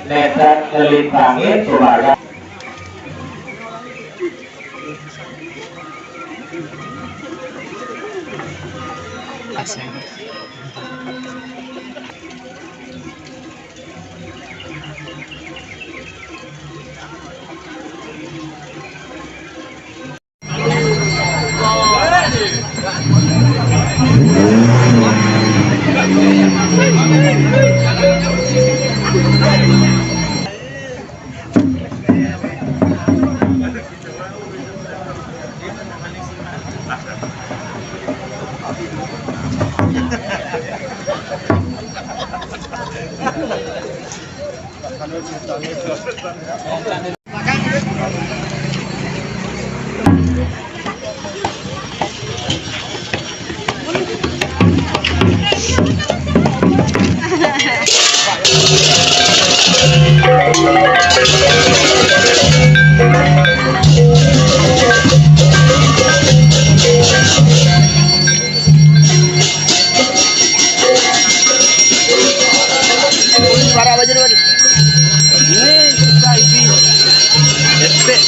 nedak kelintangin keluarga. Para baju dulu. Ini susah ini. Cepet.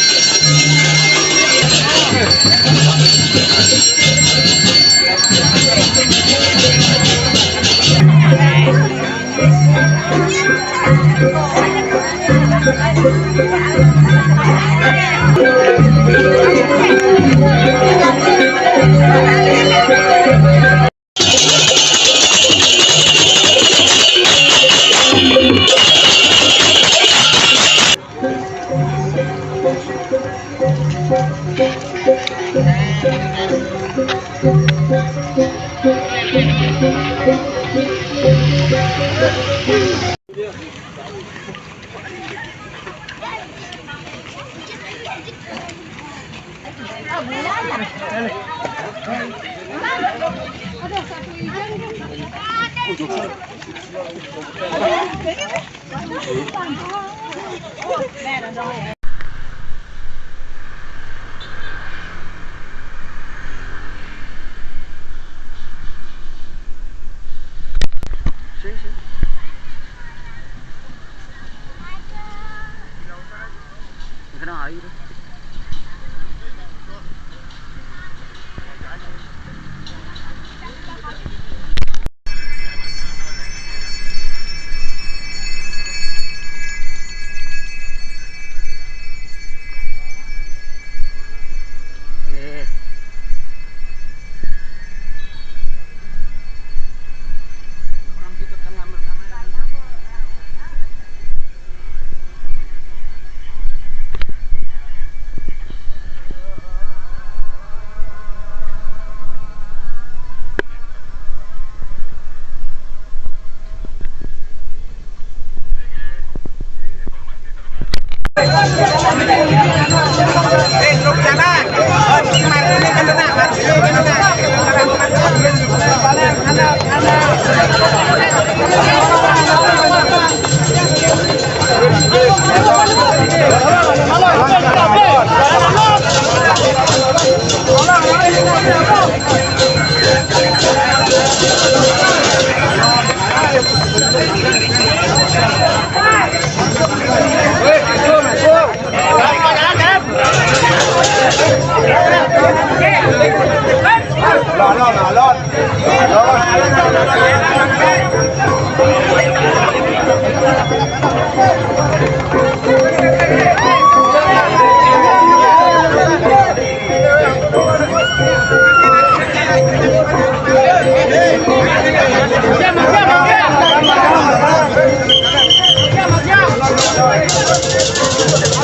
Kena air.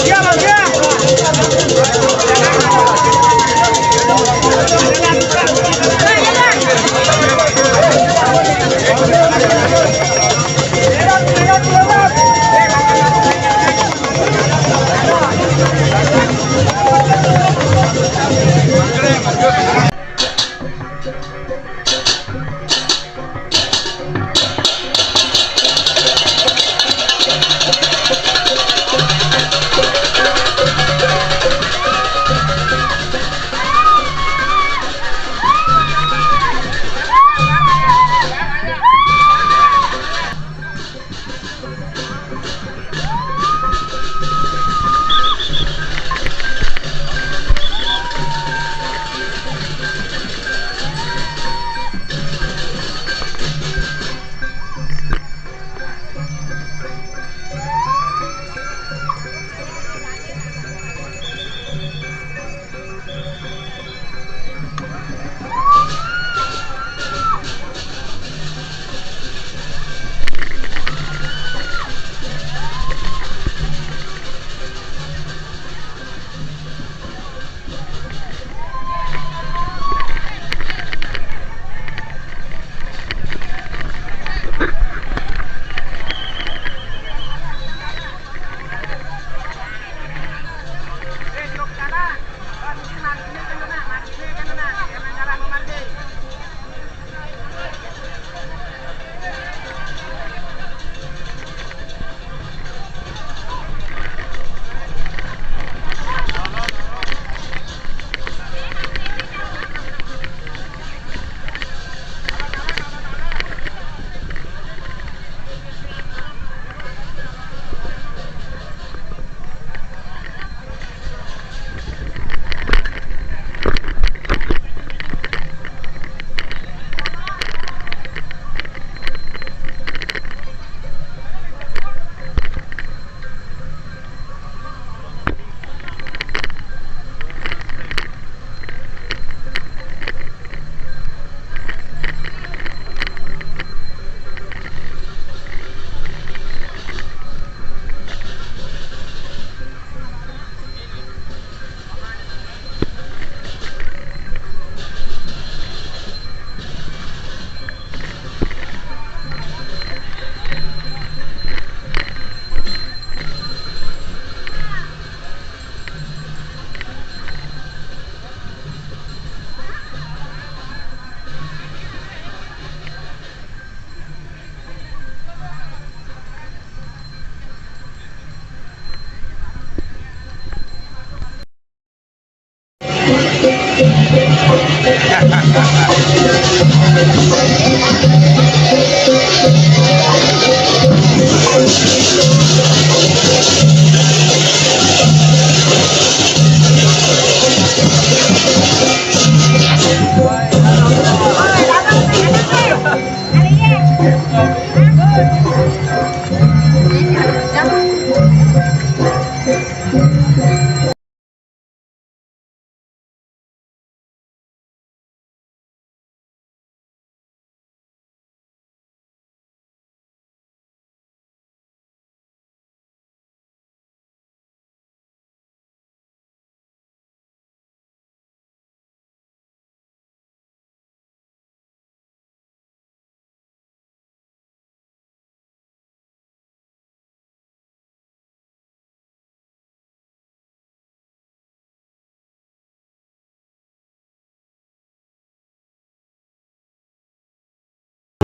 Jangan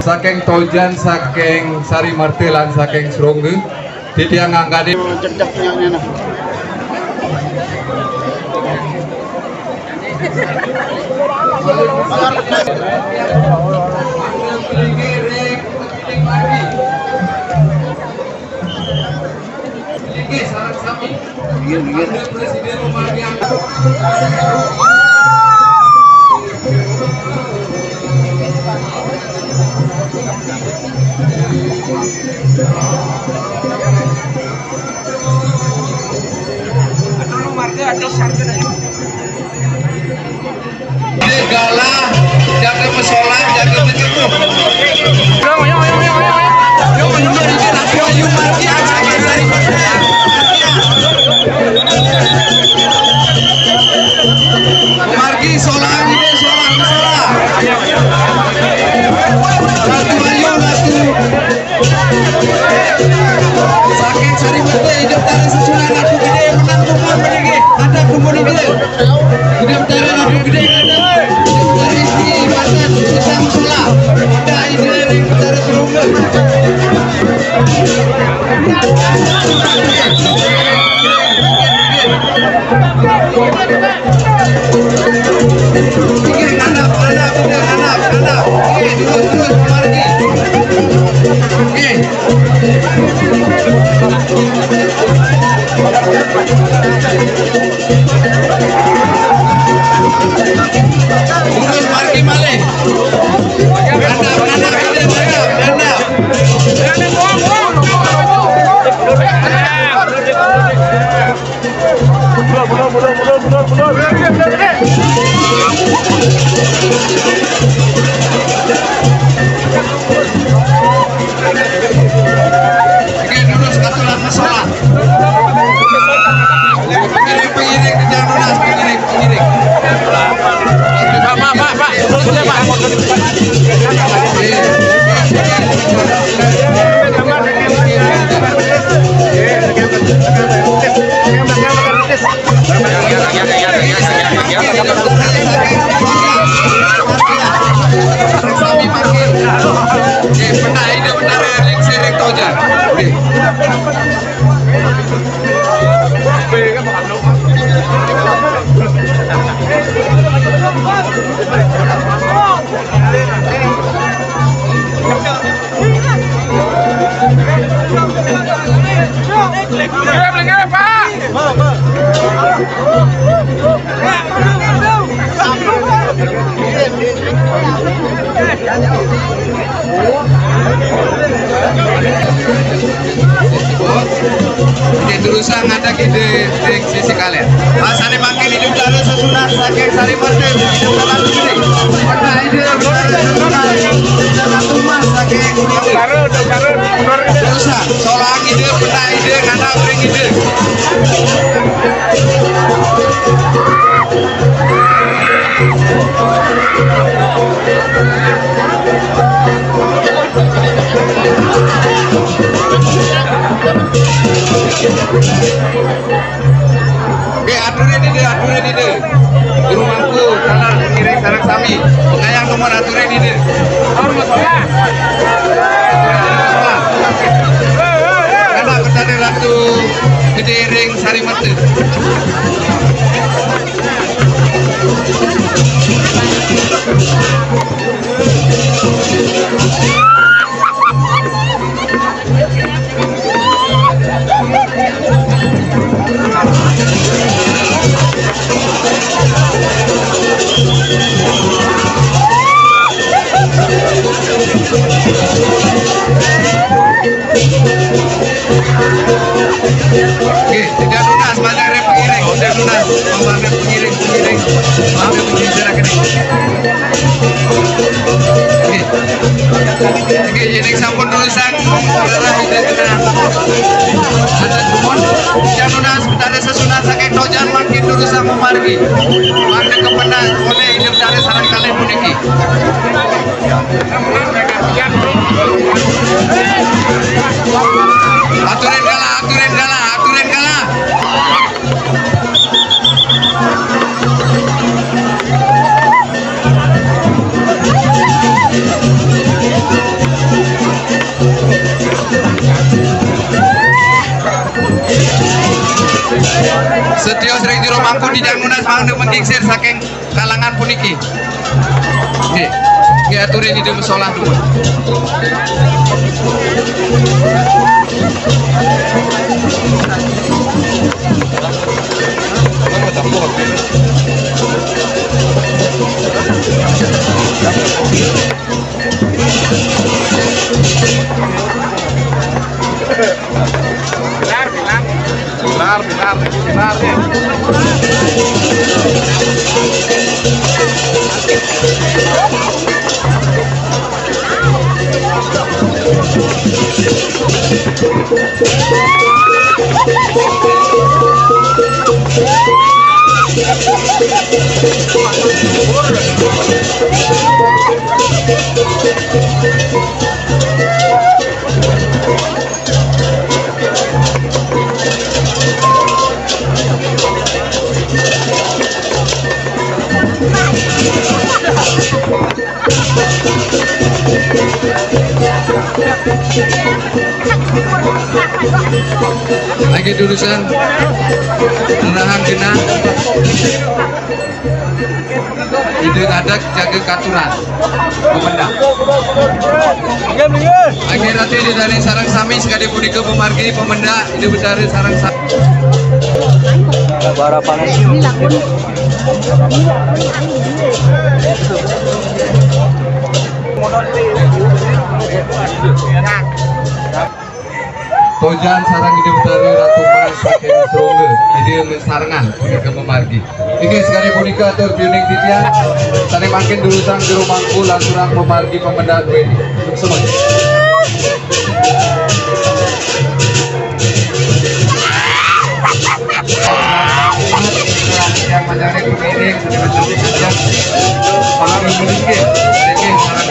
Saking Tojan, saking Sari Martelan, saking Serongge, titiang angkadi. Cedeknya nah. Segala jaga musola, jaga begitu. Margi solang ini solang musola. Satu ayo satu. Saking Sari Marte hidup dari susunan aku gede menang kumpul menegi ada kumpul ini hidup dari aku gede ada dari si Barat kita musola ada ide dari Serongge. Terus Margi. Terus Margi Maleh. Terus katulan masalah. Pengiring kejar lunas, pengiring. Pak. Terusnya Pak. Terusan ada ide sisi kalian. Asane makin hidup dalam sesudah saking Sari Marte hidup dalam sini. Pada ide dalam rumah saking terusan solang ide pernah ide karena bring ide. Oke, aturan ini di rumahku salah mengiring sarang sami pengayang nomor aturan ini karena kita waktu gede ring Sari Marte. Membangun pengiring ambil pengiring ini. Oke, jadi sampun tulisan adalah ide kena. Ada kumon, jangan sebentar sesudah saking dojan makin tulisan memargi. Ada kepenak oleh hidup dari sarang kalian puniki. Aturin kalah. Setio sering jero mangku di jangunan mangde mendingsir saking kalangan puniki. Nggih. Nggih aturin di musola dulu. Lagi jurusan menahan kena ide ada jaga katuran pemendang lagi rati di dari sarang sami sekali punika pemargi pemenda ide dari sarang sami bara panas Tojan sarang ide utara Ratu Mas pakai stronger ide mensarangan ke memargi. Iki sekali punika atur pioning titian tadi makin dulu sang jero mangku lansurang memargi pemendaan wedi. Semua. Yang menjadi pemilik sejak malam memiliki jadi sarang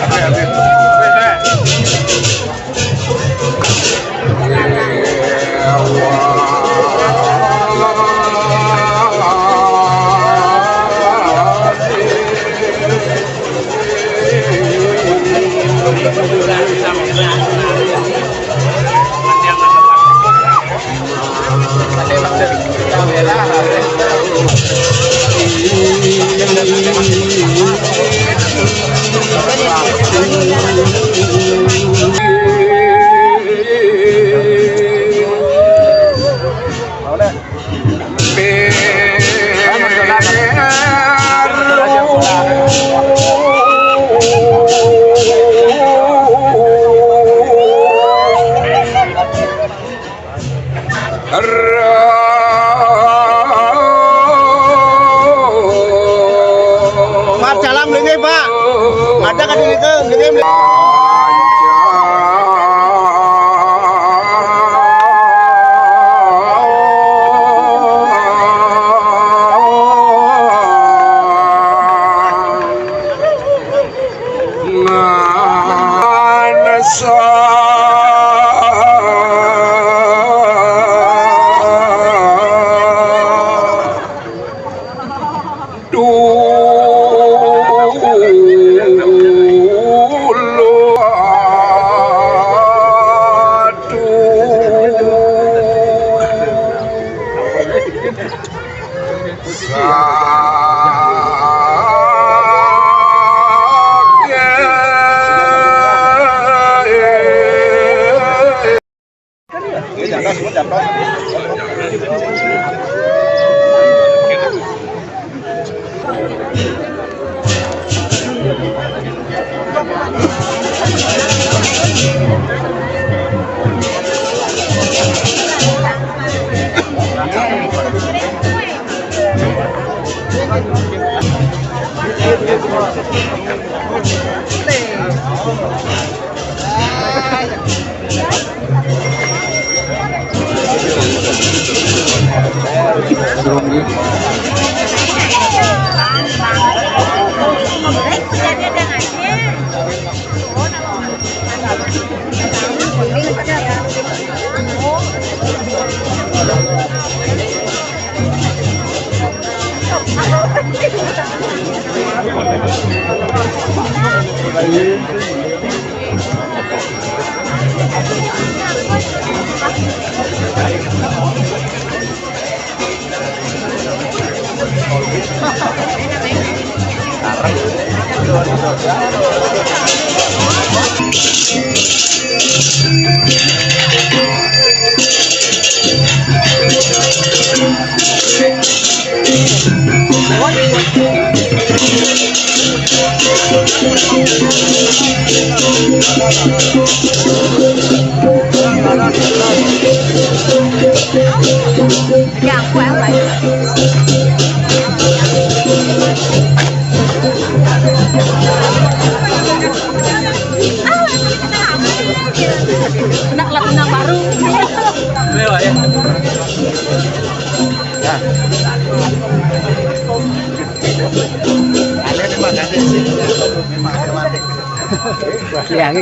Dạ, khỏe vậy. Nak lah tenang baru. Mewah ya. Keliangi.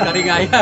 Dari gaya.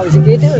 Oh, segitu.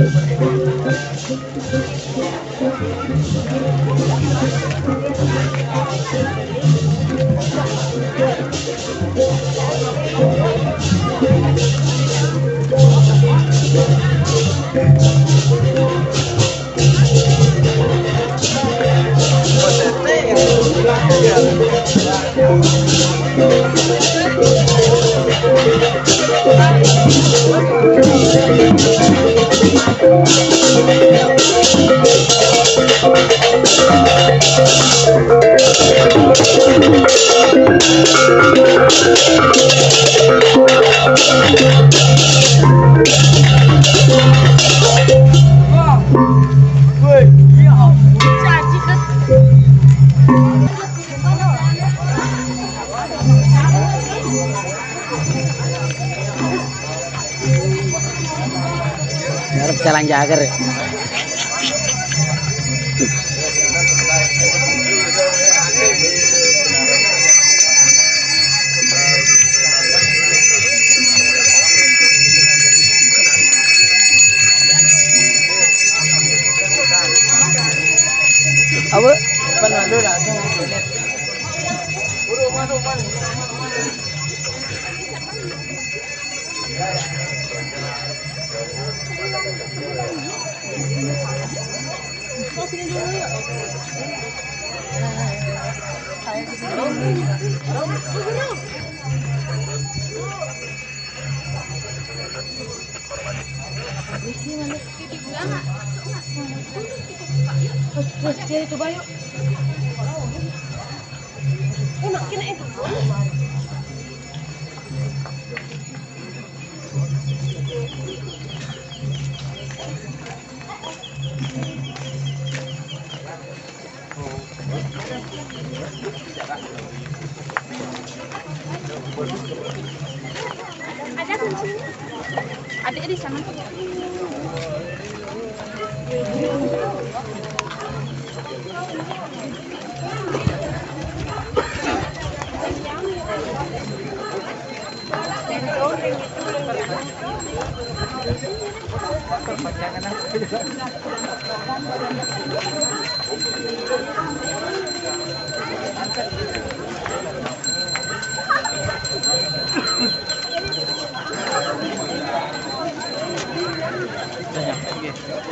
Harus jalan jagar. Apa? Panadu dah. Mau sini dulu yuk. Saya di sini. Terus dia coba yuk. Makin itu. Ada di sini. Ada di sana.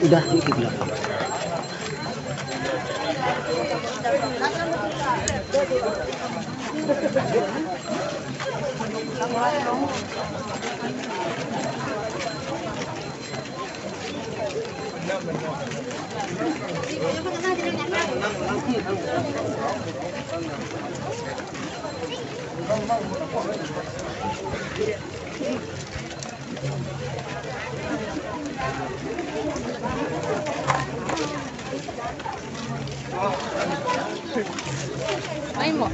Udah dikit lah. Main mo.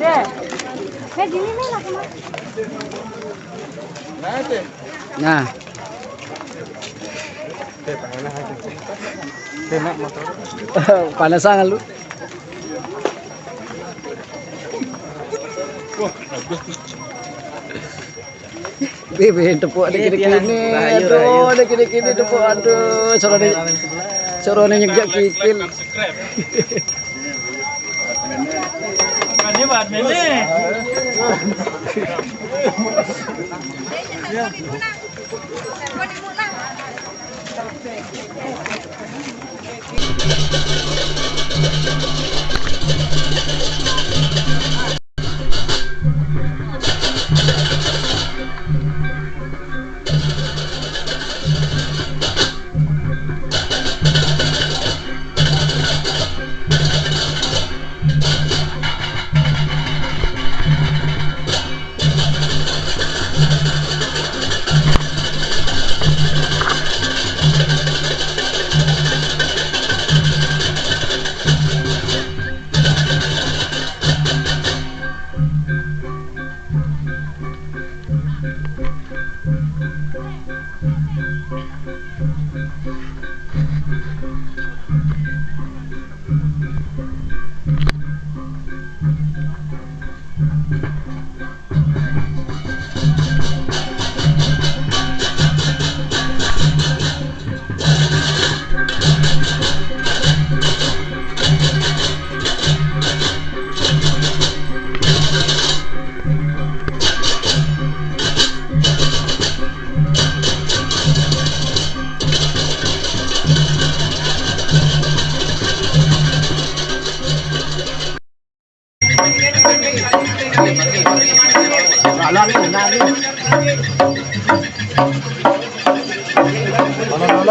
Deh, kayak gini nih lah kemana? Nah, panasan lu. Bebe tepuk ada kini-kini. Aduh, ada kini-kini tepuk. Aduh, sorone nyejak kikil. Ini buat Meme.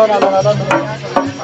alon.